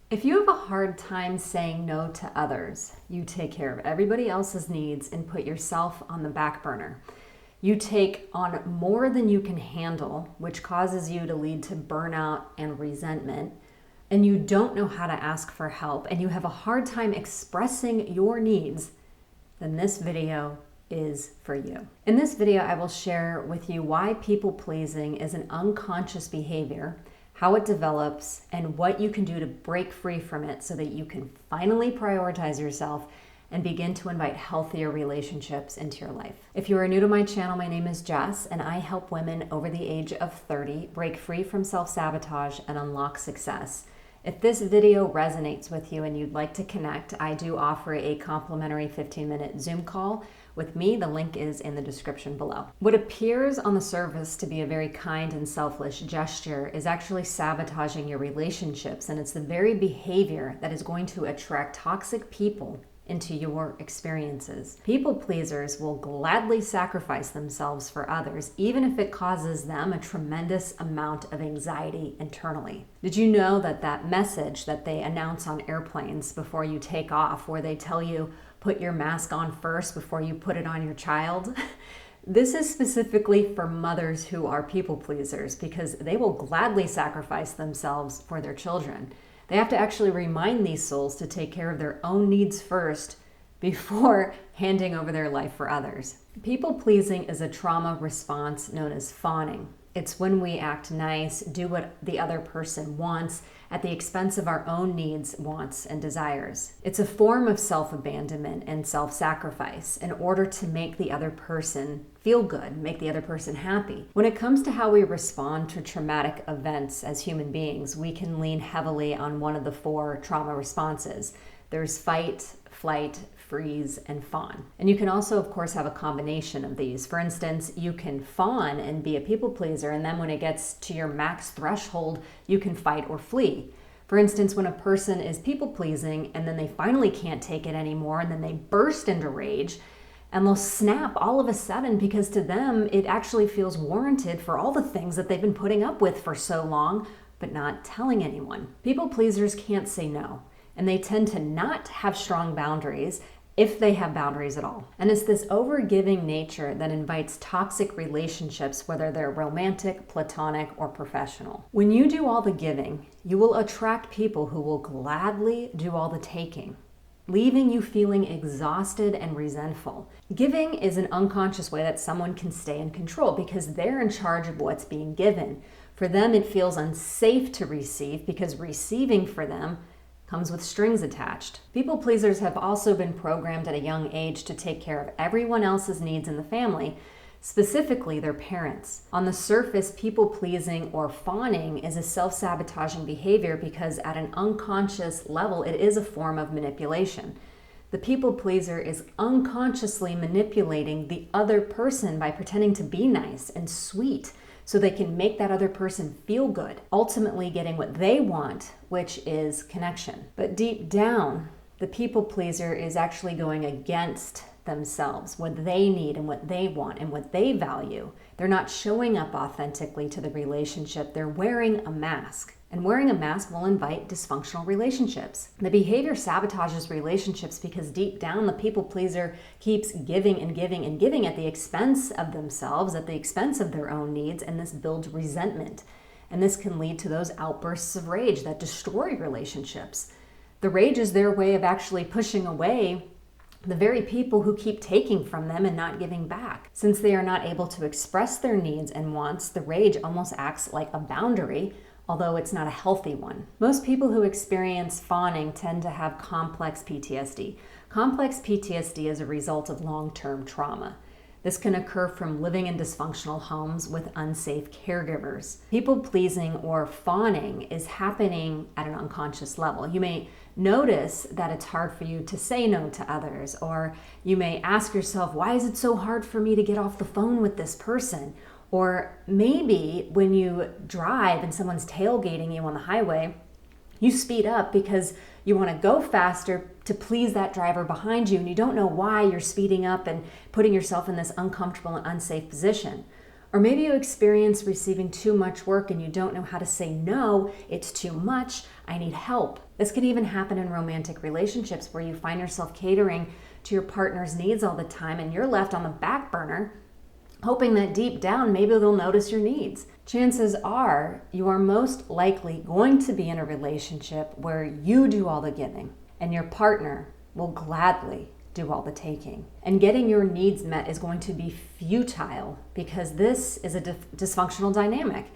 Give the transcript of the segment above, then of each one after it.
If you have a hard time saying no to others, you take care of everybody else's needs and put yourself on the back burner. You take on more than you can handle, which causes you to lead to burnout and resentment, and you don't know how to ask for help, and you have a hard time expressing your needs, then this video is for you. In this video, I will share with you why people pleasing is an unconscious behavior, how it develops, and what you can do to break free from it so that you can finally prioritize yourself and begin to invite healthier relationships into your life. If you are new to my channel, my name is Jess, and I help women over the age of 30 break free from self-sabotage and unlock success. If this video resonates with you and you'd like to connect, I do offer a complimentary 15-minute Zoom call with me. The link is in the description below. What appears on the surface to be a very kind and selfless gesture is actually sabotaging your relationships, and it's the very behavior that is going to attract toxic people into your experiences. People pleasers will gladly sacrifice themselves for others, even if it causes them a tremendous amount of anxiety internally. Did you know that that message that they announce on airplanes before you take off, where they tell you, put your mask on first before you put it on your child? This is specifically for mothers who are people pleasers, because they will gladly sacrifice themselves for their children. They have to actually remind these souls to take care of their own needs first before handing over their life for others. People pleasing is a trauma response known as fawning. It's when we act nice, do what the other person wants at the expense of our own needs, wants, and desires. It's a form of self-abandonment and self-sacrifice in order to make the other person feel good, make the other person happy. When it comes to how we respond to traumatic events as human beings, we can lean heavily on one of the 4 trauma responses. There's fight, flight, freeze, and fawn. And you can also, of course, have a combination of these. For instance, you can fawn and be a people pleaser, and then when it gets to your max threshold, you can fight or flee. For instance, when a person is people pleasing and then they finally can't take it anymore, and then they burst into rage, and they'll snap all of a sudden because to them it actually feels warranted for all the things that they've been putting up with for so long, but not telling anyone. People pleasers can't say no, and they tend to not have strong boundaries, if they have boundaries at all. And it's this over-giving nature that invites toxic relationships, whether they're romantic, platonic, or professional. When you do all the giving, you will attract people who will gladly do all the taking, leaving you feeling exhausted and resentful. Giving is an unconscious way that someone can stay in control because they're in charge of what's being given. For them, it feels unsafe to receive because receiving for them comes with strings attached. People pleasers have also been programmed at a young age to take care of everyone else's needs in the family, specifically their parents. On the surface, people pleasing or fawning is a self-sabotaging behavior because at an unconscious level, it is a form of manipulation. The people pleaser is unconsciously manipulating the other person by pretending to be nice and sweet so they can make that other person feel good, ultimately getting what they want, which is connection. But deep down, the people pleaser is actually going against themselves, what they need and what they want and what they value. They're not showing up authentically to the relationship. They're wearing a mask. And wearing a mask will invite dysfunctional relationships. The behavior sabotages relationships because deep down the people pleaser keeps giving and giving and giving at the expense of themselves, at the expense of their own needs, and this builds resentment. And this can lead to those outbursts of rage that destroy relationships. The rage is their way of actually pushing away the very people who keep taking from them and not giving back. Since they are not able to express their needs and wants, the rage almost acts like a boundary, although it's not a healthy one. Most people who experience fawning tend to have complex PTSD. Complex PTSD is a result of long-term trauma. This can occur from living in dysfunctional homes with unsafe caregivers. People-pleasing or fawning is happening at an unconscious level. You may notice that it's hard for you to say no to others, or you may ask yourself, why is it so hard for me to get off the phone with this person? Or maybe when you drive and someone's tailgating you on the highway, you speed up because you want to go faster to please that driver behind you, and you don't know why you're speeding up and putting yourself in this uncomfortable and unsafe position. Or maybe you experience receiving too much work and you don't know how to say no, it's too much, I need help. This could even happen in romantic relationships where you find yourself catering to your partner's needs all the time and you're left on the back burner, hoping that deep down maybe they'll notice your needs. Chances are you are most likely going to be in a relationship where you do all the giving and your partner will gladly do all the taking. And getting your needs met is going to be futile because this is a dysfunctional dynamic.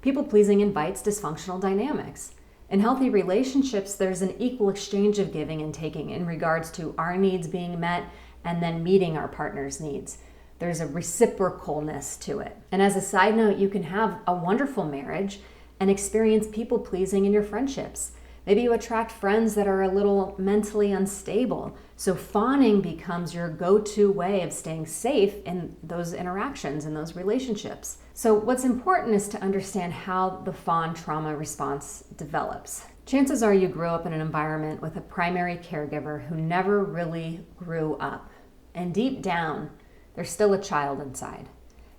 People pleasing invites dysfunctional dynamics. In healthy relationships, there's an equal exchange of giving and taking in regards to our needs being met and then meeting our partner's needs. There's a reciprocalness to it. And as a side note, you can have a wonderful marriage and experience people pleasing in your friendships. Maybe you attract friends that are a little mentally unstable. So fawning becomes your go-to way of staying safe in those interactions, in those relationships. So what's important is to understand how the fawn trauma response develops. Chances are you grew up in an environment with a primary caregiver who never really grew up. And deep down, there's still a child inside.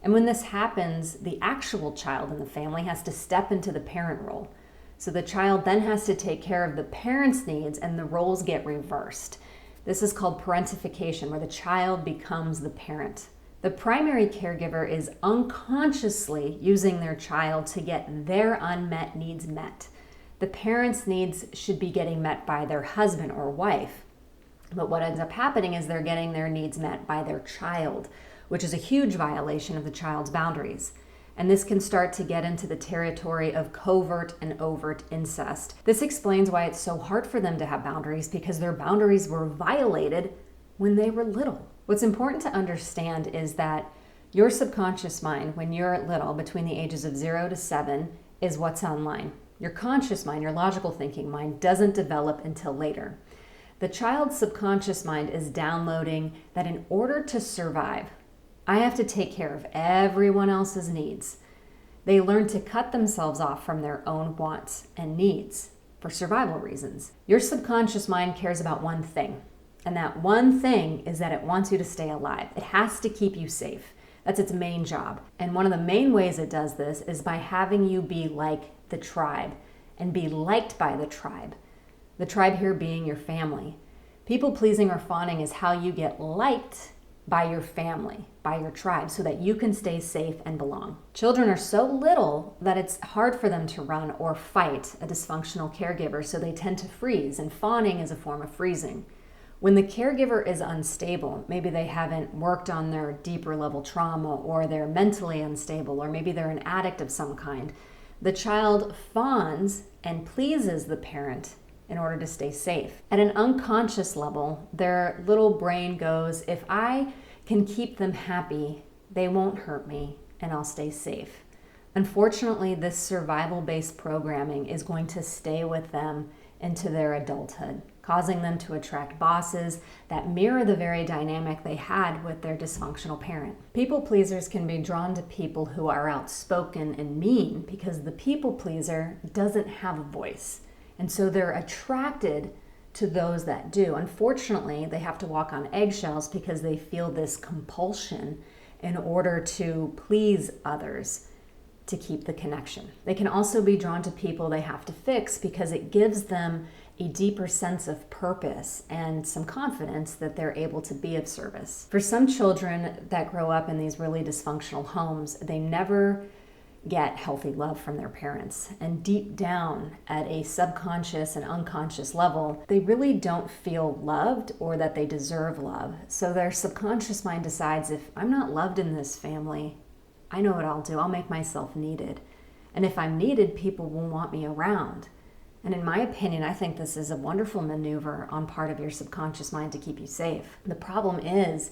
And when this happens, the actual child in the family has to step into the parent role. So the child then has to take care of the parent's needs and the roles get reversed. This is called parentification, where the child becomes the parent. The primary caregiver is unconsciously using their child to get their unmet needs met. The parent's needs should be getting met by their husband or wife. But what ends up happening is they're getting their needs met by their child, which is a huge violation of the child's boundaries. And this can start to get into the territory of covert and overt incest. This explains why it's so hard for them to have boundaries, because their boundaries were violated when they were little. What's important to understand is that your subconscious mind, when you're little, between the ages of 0 to 7, is what's online. Your conscious mind, your logical thinking mind, doesn't develop until later. The child's subconscious mind is downloading that in order to survive, I have to take care of everyone else's needs. They learn to cut themselves off from their own wants and needs for survival reasons. Your subconscious mind cares about one thing, and that one thing is that it wants you to stay alive. It has to keep you safe. That's its main job. And one of the main ways it does this is by having you be like the tribe and be liked by the tribe. The tribe here being your family. People pleasing or fawning is how you get liked by your family, by your tribe, so that you can stay safe and belong. Children are so little that it's hard for them to run or fight a dysfunctional caregiver, so they tend to freeze, and fawning is a form of freezing. When the caregiver is unstable, maybe they haven't worked on their deeper level trauma, or they're mentally unstable, or maybe they're an addict of some kind, the child fawns and pleases the parent in order to stay safe. At an unconscious level, their little brain goes, if I can keep them happy, they won't hurt me and I'll stay safe. Unfortunately, this survival-based programming is going to stay with them into their adulthood, causing them to attract bosses that mirror the very dynamic they had with their dysfunctional parent. People pleasers can be drawn to people who are outspoken and mean because the people pleaser doesn't have a voice. And so they're attracted to those that do. Unfortunately, they have to walk on eggshells because they feel this compulsion in order to please others to keep the connection. They can also be drawn to people they have to fix because it gives them a deeper sense of purpose and some confidence that they're able to be of service. For some children that grow up in these really dysfunctional homes, they never get healthy love from their parents. And deep down at a subconscious and unconscious level, they really don't feel loved or that they deserve love. So their subconscious mind decides, if I'm not loved in this family, I know what I'll do. I'll make myself needed. And if I'm needed, people will want me around. And in my opinion, I think this is a wonderful maneuver on part of your subconscious mind to keep you safe. The problem is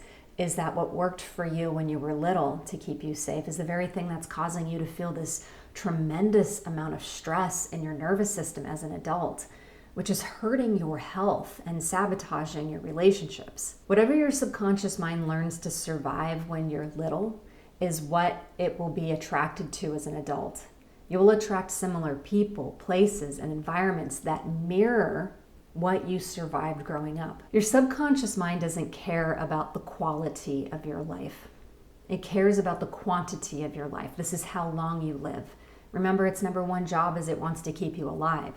that what worked for you when you were little to keep you safe is the very thing that's causing you to feel this tremendous amount of stress in your nervous system as an adult, which is hurting your health and sabotaging your relationships. Whatever your subconscious mind learns to survive when you're little is what it will be attracted to as an adult. You will attract similar people, places, and environments that mirror what you survived growing up. Your subconscious mind doesn't care about the quality of your life. It cares about the quantity of your life. This is how long you live. Remember, its number one job is it wants to keep you alive.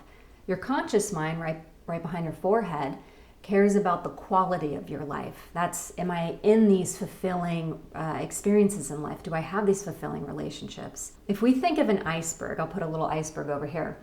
Your conscious mind, right behind your forehead, cares about the quality of your life. That's, am I in these fulfilling experiences in life? Do I have these fulfilling relationships? If we think of an iceberg, I'll put a little iceberg over here.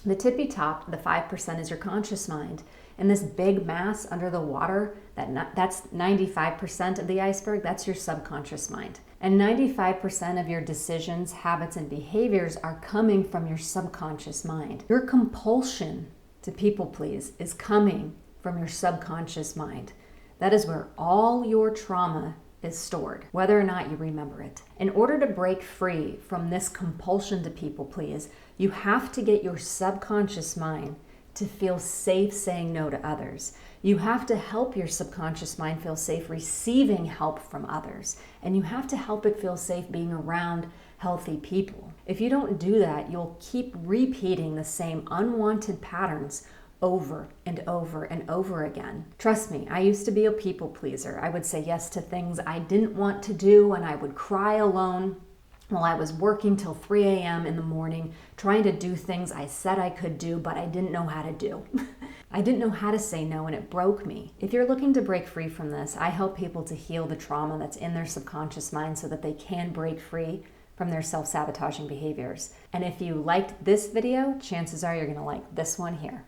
The tippy top, the 5%, is your conscious mind. And this big mass under the water, that's 95% of the iceberg, that's your subconscious mind. And 95% of your decisions, habits, and behaviors are coming from your subconscious mind. Your compulsion to people please is coming from your subconscious mind. That is where all your trauma is stored, whether or not you remember it. In order to break free from this compulsion to people please, you have to get your subconscious mind to feel safe saying no to others. You have to help your subconscious mind feel safe receiving help from others. And you have to help it feel safe being around healthy people. If you don't do that, you'll keep repeating the same unwanted patterns over and over and over again. Trust me, I used to be a people pleaser. I would say yes to things I didn't want to do, and I would cry alone while I was working till 3 a.m. in the morning, trying to do things I said I could do, but I didn't know how to do. I didn't know how to say no, and it broke me. If you're looking to break free from this, I help people to heal the trauma that's in their subconscious mind so that they can break free from their self-sabotaging behaviors. And if you liked this video, chances are you're gonna like this one here.